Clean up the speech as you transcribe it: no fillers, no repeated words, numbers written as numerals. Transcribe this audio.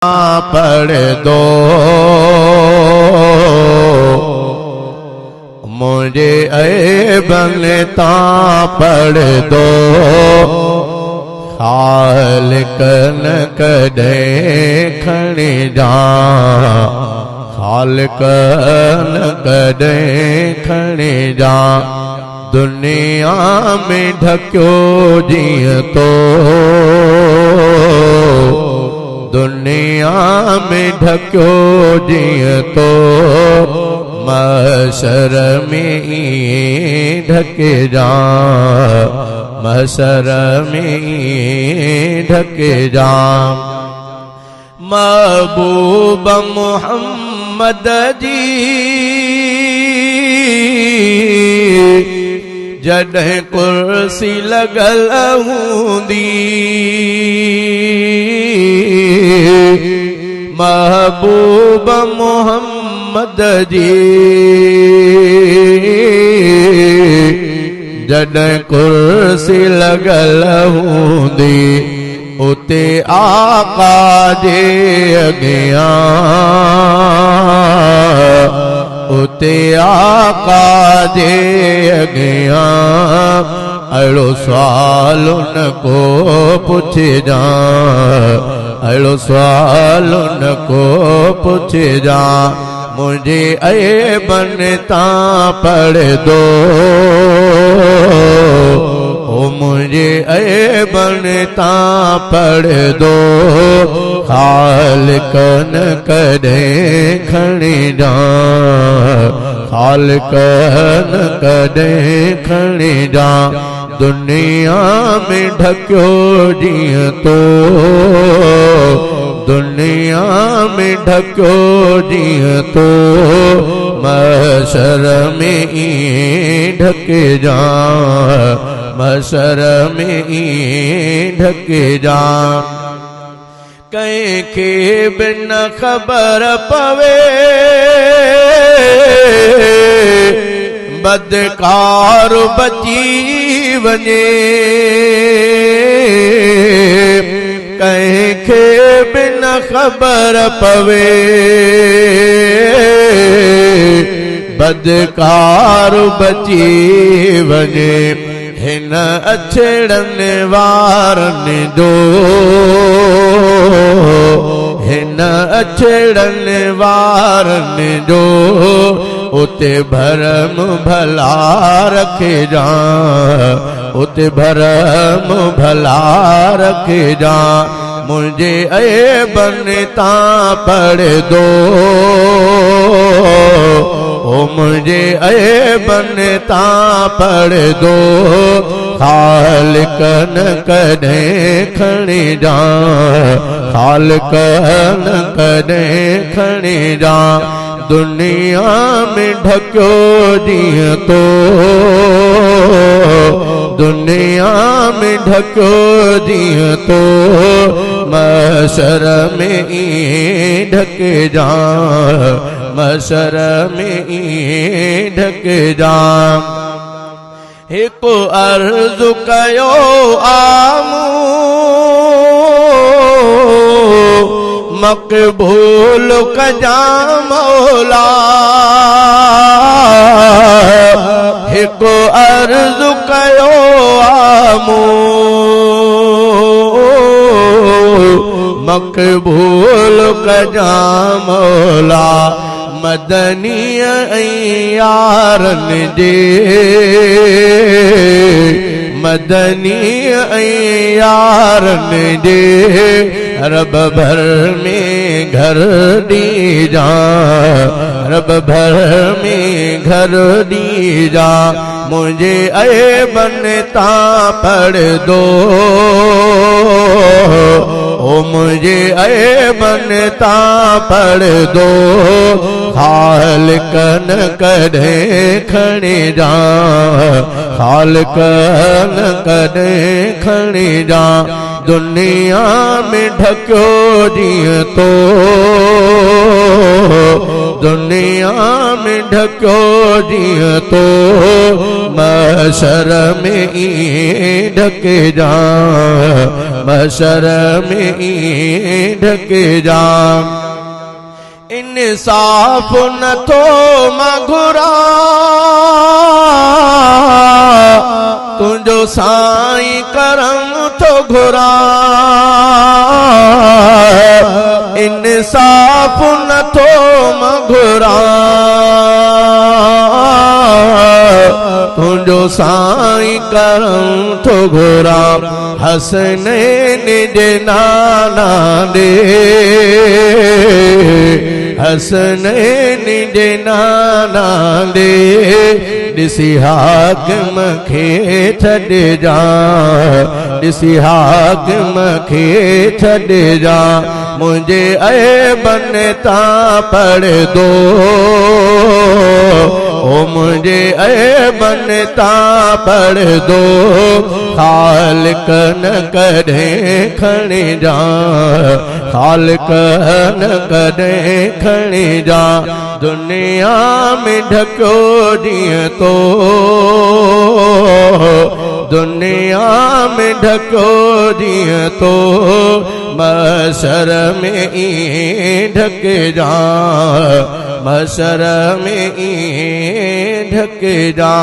पढ़ दो मुझे ऐबन ता पढ़ दो खालिक न कदे खणी जा खालिक न कदे खणी जा दुनिया में ढक्यो जीअं तो दुनिया में ढक्यो जीअं तो महशर में ढके जा महशर में ढके जा महबूब मोहम्मद जी जॾहिं कुर्सी लगल हूंदी महबूब मोहम्मद जी जॾहिं कुर्सी लगल हूंदी उते आका जे अॻियां उते आका जे अॻियां अहिड़ो सुवाल न को पुछजां अहिड़ो सुवाल न को पुछजां मुझे ऐबन तां पढ़ दो ओ मुझे ऐबन तां पढ़ दो खालिक न कदे खणी जा खालिक न कदे खणी जा दुनिया में ढक्यो जीअं तो दुनिया में ढक्यो जीअं तो महशर में ढके जा महशर में ढके जा कंहिंखे बि न ख़बर पवे बदकार बची वञे कंहिंखे बि न ख़बर पवे बदकार बची वञे हिन अछड़नि वारनि जो हिन अछड़नि वारनि जो उते भरम भला रखे जा उते भरम भला रखे जा मुझे ऐबन तां पढ़ दो ओ मुझे ऐबन तां पढ़ दो खालिक न कदे खणी जा खालिक न कदे खणी जा दुनिया में ढक्यो जीअं तो दुनिया में ढक्यो जीअं तो महशर में ढके जा महशर में ढके जा हिकु अर्ज़ कयो आमू मक़बूल कजा मौला हिकु अर्ज़ कयो आमू मक़बूल कजा मौला मदनीअ ऐं यारनि जे मदनीअ ऐं यारनि जे रब भर में घर दी जा रब भर में घर दी जा मुझे ऐबन तां पढ़ दो ओ मुझे ऐबन तां पढ़ दो खालिक न कदे खणी जा खालिक न कदे खणी जा दुनिया में ढक्यो जीअं तो दुनिया में ढक्यो जीअं तो महशर में ई ढक जा, महशर में ई ढक जा। इंसाफ न थो मघुरा तुझो साईं करम थो घुरा। इंसाफ न थो मघुरा तुझो साईं करम थो घुरा। हसनैन जे नाना दे, हसनैन जे नाना दे, ॾिसी हाकिम खे छॾ जा, ॾिसी हाकिम खे छॾ जा। मुझे ऐबन तां पढ़दो, ओ मुझे ऐबन तां पढ़दो। खालिक न कॾहिं खणी जा, खालिक न कॾहिं खणी जा। दुनिया में ढकियो जीअं तो, दुनिया में ढकियो जीअं तो। महशर में ई ढक जा, महशर में ई ढक जा।